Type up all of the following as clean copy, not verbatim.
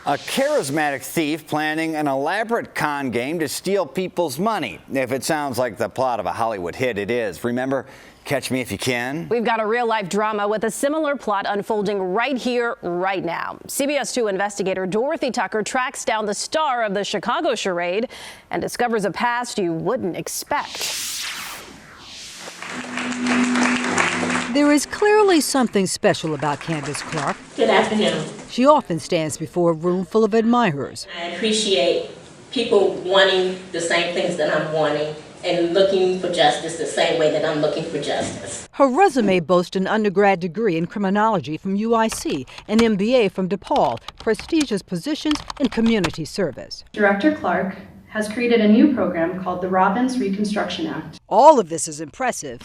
A charismatic thief planning an elaborate con game to steal people's money. If it sounds like the plot of a Hollywood hit, it is. Remember, Catch Me If You Can? We've got a real-life drama with a similar plot unfolding right here, right now. CBS 2 investigator Dorothy Tucker tracks down the star of the Chicago charade and discovers a past you wouldn't expect. There is clearly something special about Candace Clark. Good afternoon. She often stands before a room full of admirers. I appreciate people wanting the same things that I'm wanting and looking for justice the same way that I'm looking for justice. Her resume boasts an undergrad degree in criminology from UIC, an MBA from DePaul, prestigious positions in community service. Director Clark has created a new program called the Robbins Reconstruction Act. All of this is impressive.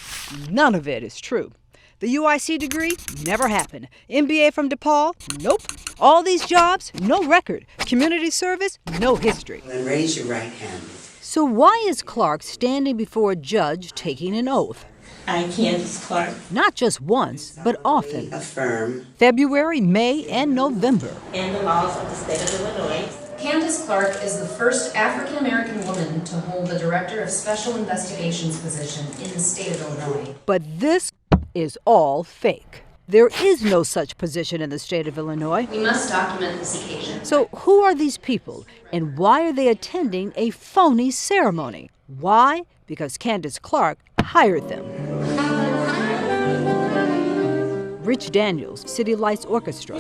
None of it is true. The UIC degree? Never happened. MBA from DePaul? Nope. All these jobs? No record. Community service? No history. Then raise your right hand. So why is Clark standing before a judge taking an oath? I, Candace Clark. Not just once, but often. Affirm. February, May, and November. And the laws of the state of Illinois. Candace Clark is the first African-American woman to hold the Director of Special Investigations position in the state of Illinois. But this is all fake. There is no such position in the state of Illinois. We must document this occasion. So who are these people, and why are they attending a phony ceremony? Why? Because Candace Clark hired them. Rich Daniels, City Lights Orchestra.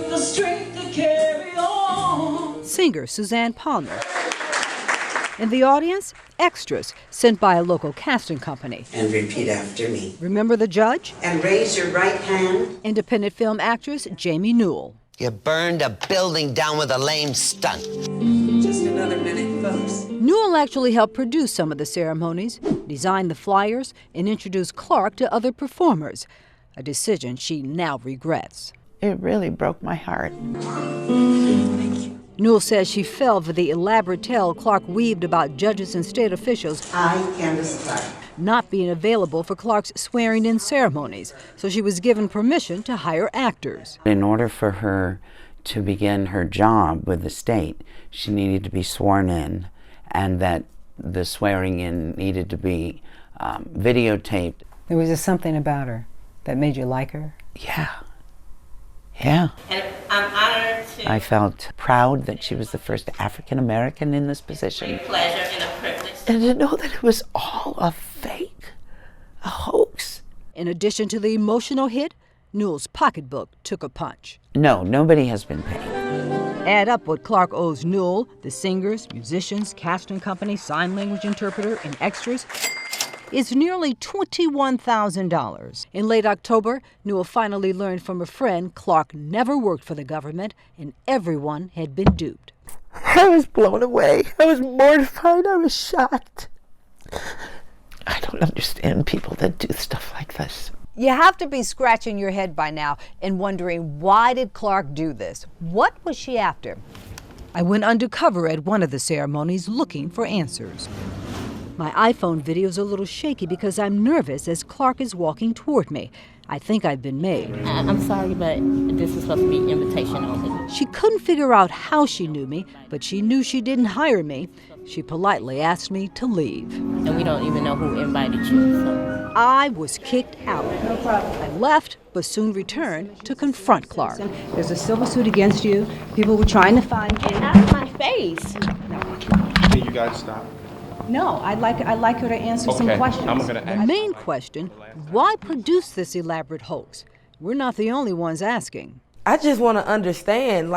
Singer Suzanne Palmer. In the audience, extras sent by a local casting company. And repeat after me. Remember the judge? And raise your right hand. Independent film actress Jamie Newell. You burned a building down with a lame stunt. Just another minute, folks. Newell actually helped produce some of the ceremonies, design the flyers, and introduce Clark to other performers, a decision she now regrets. It really broke my heart. Newell says she fell for the elaborate tale Clark weaved about judges and state officials I, Candace Clark. not being available for Clark's swearing-in ceremonies, so she was given permission to hire actors. In order for her to begin her job with the state, she needed to be sworn in, and that the swearing-in needed to be videotaped. There was just something about her that made you like her? Yeah. Yeah. And I'm honored to. I felt proud that she was the first African American in this position. A pleasure and a privilege. And to know that it was all a fake, a hoax. In addition to the emotional hit, Newell's pocketbook took a punch. No, nobody has been paid. Add up what Clark owes Newell, the singers, musicians, casting company, sign language interpreter, and extras. It's nearly $21,000. In late October, Newell finally learned from a friend Clark never worked for the government and everyone had been duped. I was blown away. I was mortified. I was shocked. I don't understand people that do stuff like this. You have to be scratching your head by now and wondering, why did Clark do this? What was she after? I went undercover at one of the ceremonies looking for answers. My iPhone video is a little shaky because I'm nervous as Clark is walking toward me. I think I've been made. I'm sorry, but this is supposed to be invitation only. She couldn't figure out how she knew me, but she knew she didn't hire me. She politely asked me to leave. And we don't even know who invited you, so. I was kicked out. No problem. I left, but soon returned to confront Clark. There's a civil suit against you. People were trying to find you. Get out of my face. Can you guys stop? No, I'd like her to answer some questions. I'm gonna The main question, why produce this elaborate hoax? We're not the only ones asking. I just want to understand,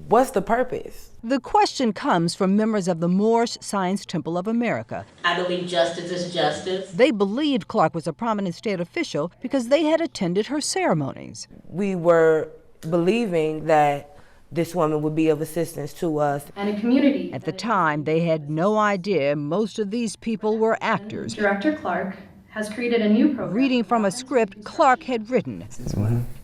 what's the purpose? The question comes from members of the Moorish Science Temple of America. I believe justice is justice. They believed Clark was a prominent state official because they had attended her ceremonies. We were believing that this woman would be of assistance to us. And a community. At the time, they had no idea most of these people were actors. Director Clark has created a new program. Reading from a script Clark had written.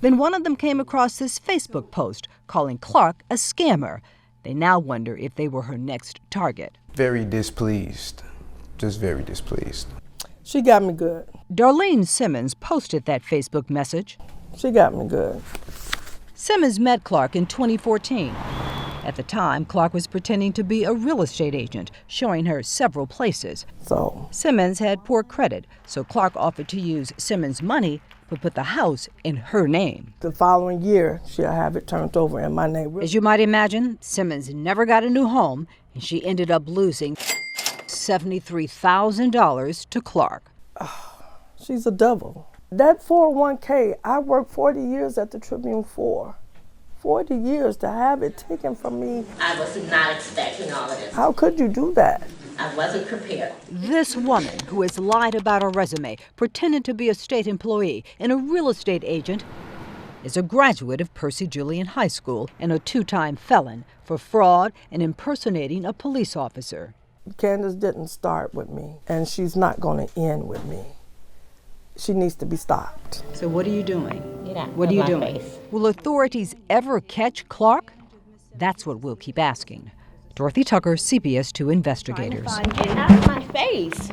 Then one of them came across this Facebook post calling Clark a scammer. They now wonder if they were her next target. Very displeased. Just very displeased. She got me good. Darlene Simmons posted that Facebook message. She got me good. Simmons met Clark in 2014. At the time, Clark was pretending to be a real estate agent, showing her several places. So Simmons had poor credit, so Clark offered to use Simmons' money but put the house in her name. The following year, she'll have it turned over in my name. As you might imagine, Simmons never got a new home, and she ended up losing $73,000 to Clark. She's a devil. That 401k, I worked 40 years at the Tribune for. 40 years to have it taken from me. I was not expecting all of this. How could you do that? I wasn't prepared. This woman, who has lied about her resume, pretended to be a state employee and a real estate agent, is a graduate of Percy Julian High School and a two-time felon for fraud and impersonating a police officer. Candace didn't start with me, and she's not going to end with me. She needs to be stopped. So what are you doing? What are you doing? Will authorities ever catch Clark? That's what we'll keep asking. Dorothy Tucker, CBS 2 Investigators. Get out of my face.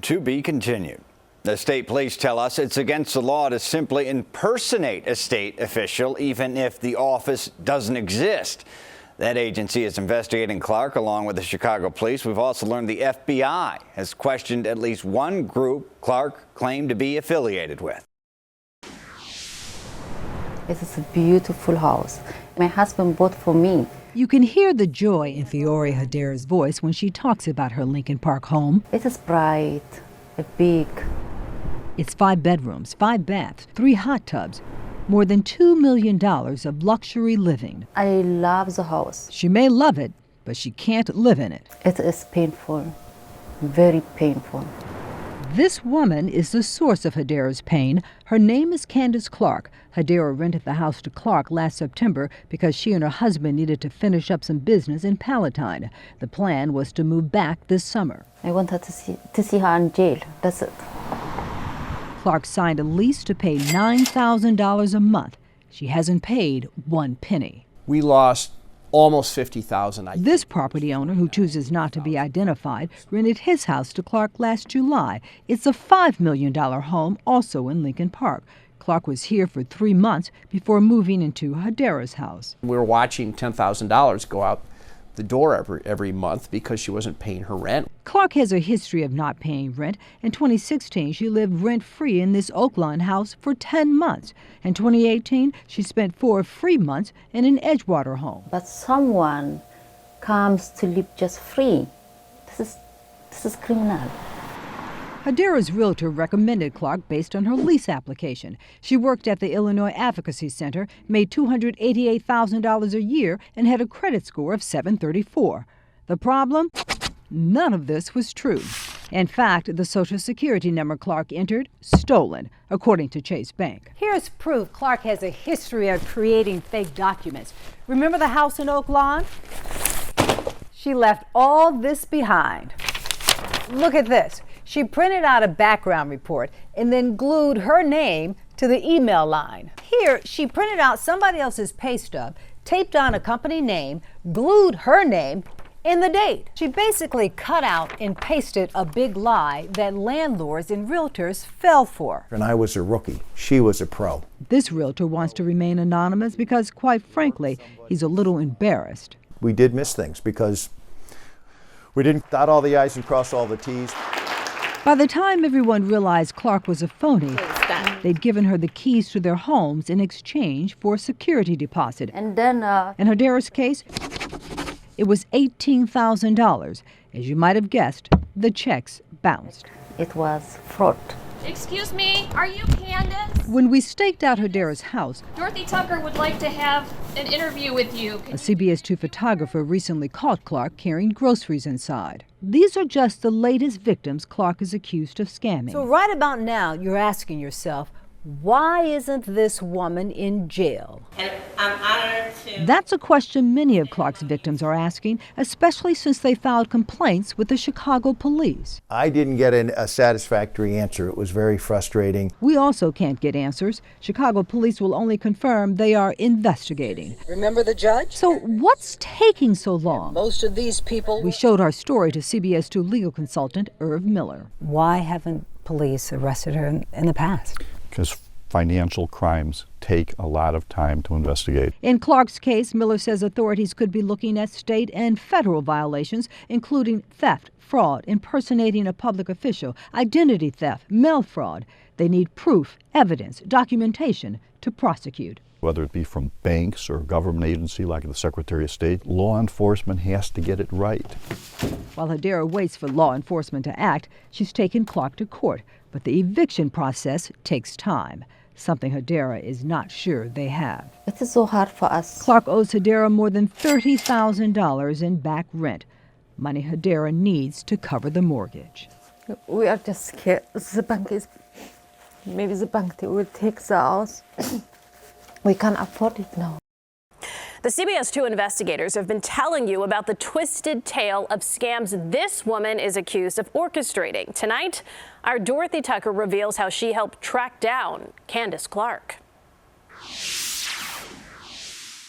To be continued. The state police tell us it's against the law to simply impersonate a state official, even if the office doesn't exist. That agency is investigating Clark along with the Chicago police. We've also learned the FBI has questioned at least one group Clark claimed to be affiliated with. It's a beautiful house. My husband bought for me. You can hear the joy in Fiore Hedera's voice when she talks about her Lincoln Park home. It is bright, big. It's 5 bedrooms, 5 baths, 3 hot tubs, more than $2 million of luxury living. I love the house. She may love it, but she can't live in it. It is painful, very painful. This woman is the source of Hedera's pain. Her name is Candace Clark. Hedera rented the house to Clark last September because she and her husband needed to finish up some business in Palatine. The plan was to move back this summer. I wanted to see her in jail. That's it. Clark signed a lease to pay $9,000 a month. She hasn't paid 1 penny. We lost almost $50,000. This property owner, who chooses not to be identified, rented his house to Clark last July. It's a $5 million home, also in Lincoln Park. Clark was here for 3 months before moving into Hedera's house. We were watching $10,000 go out the door every month because she wasn't paying her rent. Clark has a history of not paying rent. In 2016, she lived rent-free in this Oaklawn house for 10 months. In 2018, she spent 4 free months in an Edgewater home. But someone comes to live just free. This is criminal. Hedera's realtor recommended Clark based on her lease application. She worked at the Illinois Advocacy Center, made $288,000 a year, and had a credit score of 734. The problem? None of this was true. In fact, the Social Security number Clark entered, stolen, according to Chase Bank. Here's proof Clark has a history of creating fake documents. Remember the house in Oak Lawn? She left all this behind. Look at this. She printed out a background report and then glued her name to the email line. Here, she printed out somebody else's pay stub, taped on a company name, glued her name, and the date. She basically cut out and pasted a big lie that landlords and realtors fell for. And I was a rookie. She was a pro. This realtor wants to remain anonymous because, quite frankly, he's a little embarrassed. We did miss things because we didn't dot all the I's and cross all the T's. By the time everyone realized Clark was a phony, they'd given her the keys to their homes in exchange for a security deposit. And then, in Hedera's case, it was $18,000. As you might have guessed, the checks bounced. It was fraud. Excuse me, are you Candace? When we staked out Hedera's house, Dorothy Tucker would like to have an interview with you. A CBS 2 photographer recently caught Clark carrying groceries inside. These are just the latest victims Clark is accused of scamming. So right about now, you're asking yourself, why isn't this woman in jail? And I'm honored to... That's a question many of Clark's victims are asking, especially since they filed complaints with the Chicago police. I didn't get a satisfactory answer. It was very frustrating. We also can't get answers. Chicago police will only confirm they are investigating. Remember the judge? So what's taking so long? Most of these people... We showed our story to CBS 2 legal consultant Irv Miller. Why haven't police arrested her in the past? Because Financial crimes take a lot of time to investigate. In Clark's case, Miller says authorities could be looking at state and federal violations, including theft, fraud, impersonating a public official, identity theft, mail fraud. They need proof, evidence, documentation to prosecute. Whether it be from banks or a government agency like the Secretary of State, law enforcement has to get it right. While Hedera waits for law enforcement to act, she's taken Clark to court. But the eviction process takes time, something Hedera is not sure they have. It is so hard for us. Clark owes Hedera more than $30,000 in back rent, money Hedera needs to cover the mortgage. We are just scared. Maybe the bank will take the house. We can't afford it now. The CBS 2 investigators have been telling you about the twisted tale of scams this woman is accused of orchestrating. Tonight, our Dorothy Tucker reveals how she helped track down Candace Clark.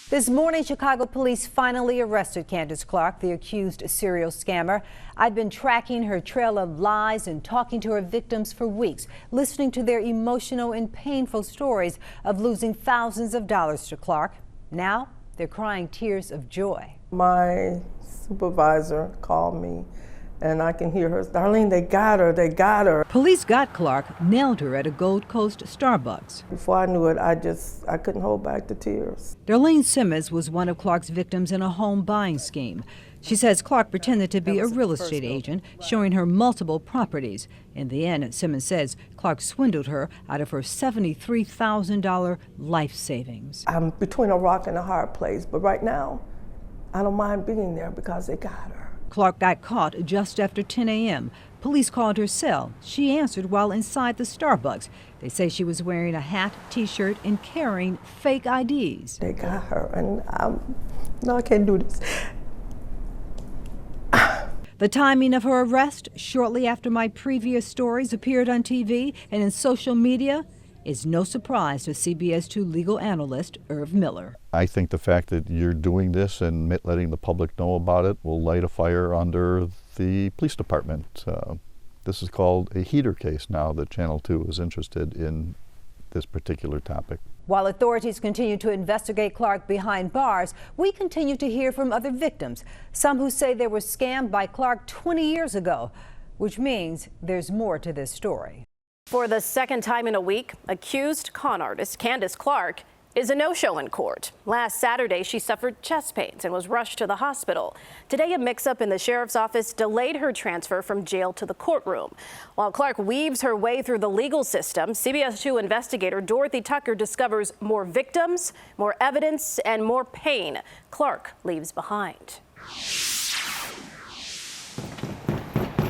This morning, Chicago police finally arrested Candace Clark, the accused serial scammer. I've been tracking her trail of lies and talking to her victims for weeks, listening to their emotional and painful stories of losing thousands of dollars to Clark. Now, they're crying tears of joy. My supervisor called me, and I can hear her, "Darlene, they got her, they got her." Police got Clark, nailed her at a Gold Coast Starbucks. Before I knew it, I couldn't hold back the tears. Darlene Simmons was one of Clark's victims in a home buying scheme. She says Clark pretended to be a real estate agent, showing her multiple properties. In the end, Simmons says Clark swindled her out of her $73,000 life savings. I'm between a rock and a hard place, but right now, I don't mind being there because they got her. Clark got caught just after 10 a.m. Police called her cell. She answered while inside the Starbucks. They say she was wearing a hat, T-shirt, and carrying fake IDs. They got her, and no, I can't do this. The timing of her arrest, shortly after my previous stories appeared on TV and in social media, is no surprise to CBS 2 legal analyst Irv Miller. I think the fact that you're doing this and letting the public know about it will light a fire under the police department. This is called a heater case now that Channel 2 is interested in this particular topic. While authorities continue to investigate Clark behind bars, we continue to hear from other victims, some who say they were scammed by Clark 20 years ago, which means there's more to this story. For the second time in a week, accused con artist Candace Clark is a no-show in court. Last Saturday, she suffered chest pains and was rushed to the hospital. Today, a mix-up in the sheriff's office delayed her transfer from jail to the courtroom. While Clark weaves her way through the legal system, CBS 2 investigator Dorothy Tucker discovers more victims, more evidence, and more pain Clark leaves behind.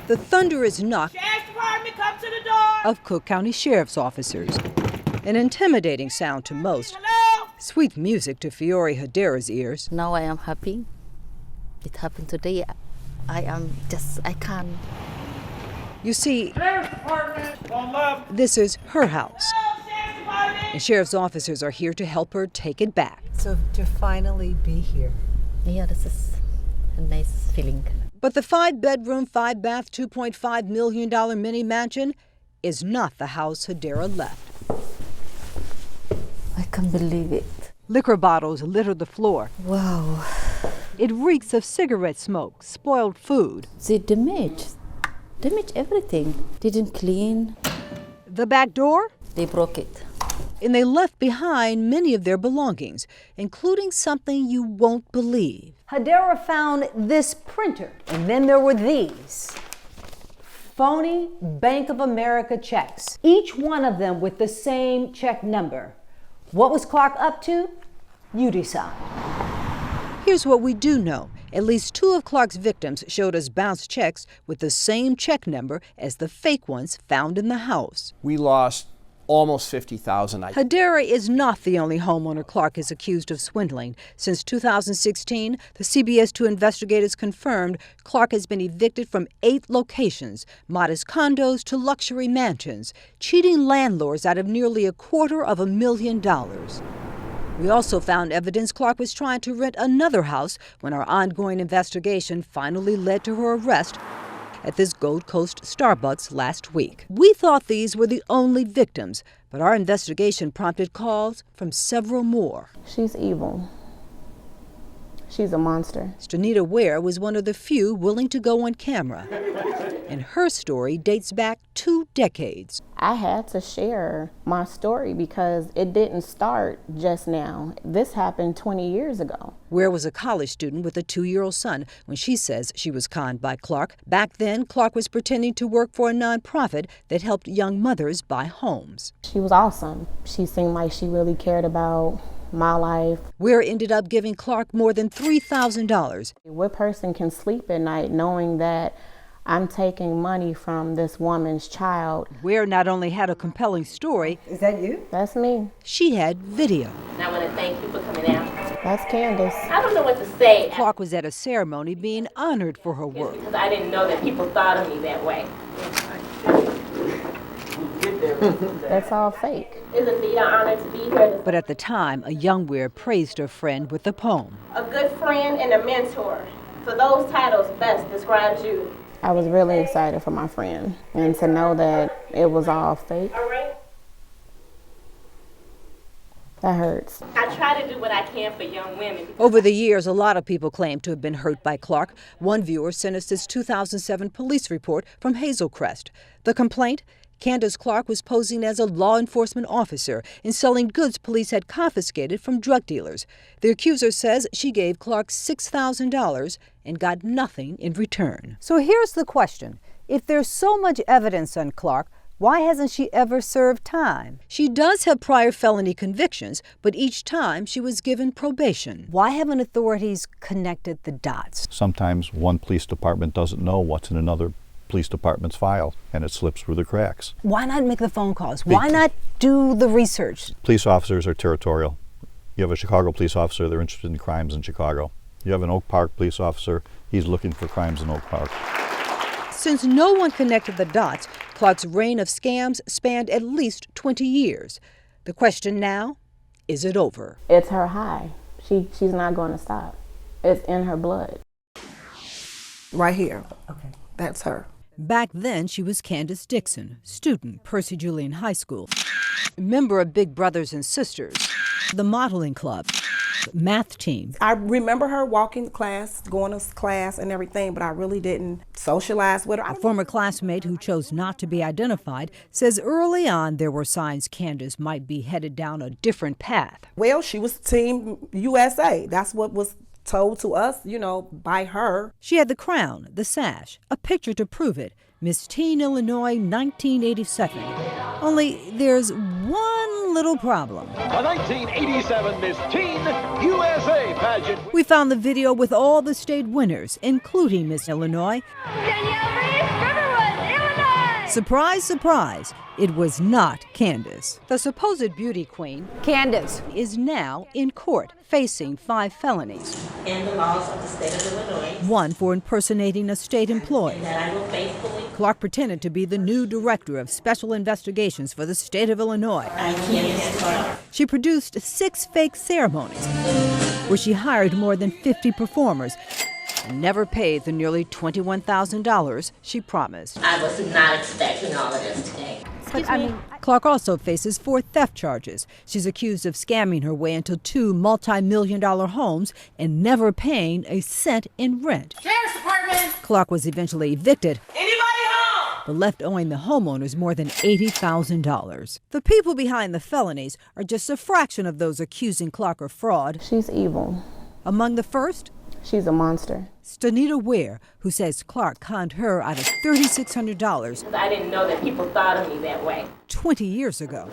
The thunderous knock Sheriff's Department, come to the door. Of Cook County Sheriff's officers. An intimidating sound to most. Hello? Sweet music to Fiore Hedera's ears. Now I am happy. It happened today. I can't. You see, Sheriff's Department, on left. this is her house. Hello, Sheriff's Department. And sheriff's officers are here to help her take it back. So to finally be here. Yeah, this is a nice feeling. But the 5-bedroom, 5-bath, $2.5 million mini mansion is not the house Hedera left. I can't believe it. Liquor bottles litter the floor. Wow. It reeks of cigarette smoke, spoiled food. They damaged everything. Didn't clean. The back door? They broke it. And they left behind many of their belongings, including something you won't believe. Hedera found this printer, and then there were these. Phony Bank of America checks, each one of them with the same check number. What was Clark up to? You decide. Here's what we do know. At least 2 of Clark's victims showed us bounced checks with the same check number as the fake ones found in the house. We lost almost $50,000. Hedera is not the only homeowner Clark is accused of swindling. Since 2016, the CBS 2 investigators confirmed Clark has been evicted from 8 locations, modest condos to luxury mansions, cheating landlords out of nearly $250,000. We also found evidence Clark was trying to rent another house when our ongoing investigation finally led to her arrest at this Gold Coast Starbucks last week. We thought these were the only victims, but our investigation prompted calls from several more. She's evil. She's a monster. Stanita Ware was one of the few willing to go on camera, and her story dates back 2 decades. I had to share my story because it didn't start just now. This happened 20 years ago. Ware was a college student with a 2-year-old son when she says she was conned by Clark. Back then, Clark was pretending to work for a nonprofit that helped young mothers buy homes. She was awesome. She seemed like she really cared about my life. Ware ended up giving Clark more than $3,000. What person can sleep at night knowing that I'm taking money from this woman's child? Ware not only had a compelling story. Is that you? That's me. She had video. And I want to thank you for coming out. That's Candace. I don't know what to say. Clark was at a ceremony being honored for her work. Because I didn't know that people thought of me that way. That's all fake. It's indeed an honor to be here. But at the time, a young Ware praised her friend with a poem. A good friend and a mentor. So those titles best describes you. I was really excited for my friend, and to know that it was all fake, that hurts. I try to do what I can for young women. Over the years, a lot of people claim to have been hurt by Clark. One viewer sent us this 2007 police report from Hazel Crest. The complaint? Candace Clark was posing as a law enforcement officer and selling goods police had confiscated from drug dealers. The accuser says she gave Clark $6,000 and got nothing in return. So here's the question. If there's so much evidence on Clark, why hasn't she ever served time? She does have prior felony convictions, but each time she was given probation. Why haven't authorities connected the dots? Sometimes one police department doesn't know what's in another police department's file, and it slips through the cracks. Why not make the phone calls? Why not do the research? Police officers are territorial. You have a Chicago police officer, they're interested in crimes in Chicago. You have an Oak Park police officer, he's looking for crimes in Oak Park. Since no one connected the dots, Clark's reign of scams spanned at least 20 years. The question now, is it over? It's her high. She's not going to stop. It's in her blood. Right here. Okay. That's her. Back then, she was Candace Dixon, student, Percy Julian High School, member of Big Brothers and Sisters, the modeling club, math team. I remember her walking to class, going to class and everything, but I really didn't socialize with her. A former classmate who chose not to be identified says early on there were signs Candace might be headed down a different path. Well, she was Team USA. That's what was told to us, by her. She had the crown, the sash, a picture to prove it. Miss Teen Illinois 1987. Only there's one little problem. The 1987 Miss Teen USA pageant. We found the video with all the state winners, including Miss Illinois. Surprise, surprise, it was not Candace. The supposed beauty queen, Candace, is now in court facing 5 felonies. And the laws of the state of Illinois. One for impersonating a state employee. And that I will faithfully. Clark pretended to be the new director of special investigations for the state of Illinois. I can't Clark. She produced 6 fake ceremonies where she hired more than 50 performers and never paid the nearly $21,000 she promised. I was not expecting all of this today. Excuse me. Clark also faces 4 theft charges. She's accused of scamming her way into 2 multi-million-dollar homes and never paying a cent in rent. Sheriff's Department! Clark was eventually evicted, Anybody home? but left owing the homeowners more than $80,000. The people behind the felonies are just a fraction of those accusing Clark of fraud. She's evil. Among the first, she's a monster. Stanita Ware, who says Clark conned her out of $3,600. I didn't know that people thought of me that way. 20 years ago.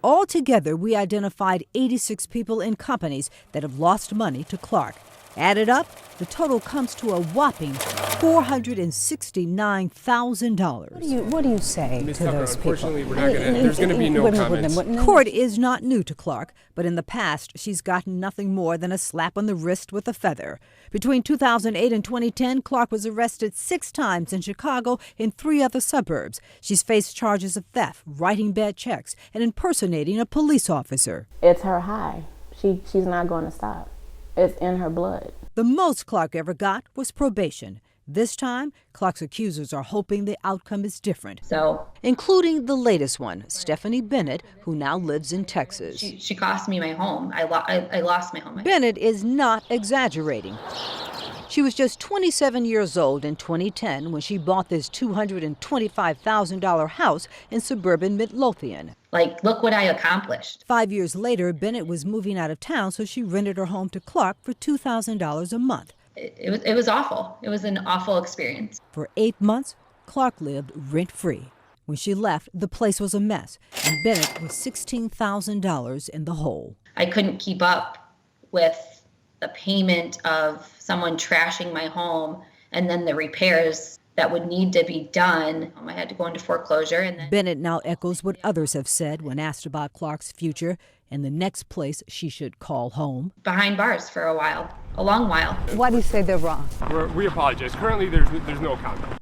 Altogether, we identified 86 people and companies that have lost money to Clark. Added up, the total comes to a whopping $469,000. What do you say to those people? Unfortunately, there's going to be no comments. Court is not new to Clark, but in the past, she's gotten nothing more than a slap on the wrist with a feather. Between 2008 and 2010, Clark was arrested 6 times in Chicago and 3 other suburbs. She's faced charges of theft, writing bad checks, and impersonating a police officer. It's her high. She's not going to stop. It's in her blood. The most Clark ever got was probation. This time, Clark's accusers are hoping the outcome is different. So, including the latest one, Stephanie Bennett, who now lives in Texas. She cost me my home. I lost my home. Bennett is not exaggerating. She was just 27 years old in 2010 when she bought this $225,000 house in suburban Midlothian. Like, look what I accomplished. 5 years later, Bennett was moving out of town, so she rented her home to Clark for $2,000 a month. It was awful. It was an awful experience. For 8 months, Clark lived rent-free. When she left, the place was a mess, and Bennett was $16,000 in the hole. I couldn't keep up with the payment of someone trashing my home and then the repairs that would need to be done. I had to go into foreclosure. And then Bennett now echoes what others have said when asked about Clark's future and the next place she should call home. Behind bars for a while, a long while. Why do you say they're wrong? We apologize. Currently, there's no comment.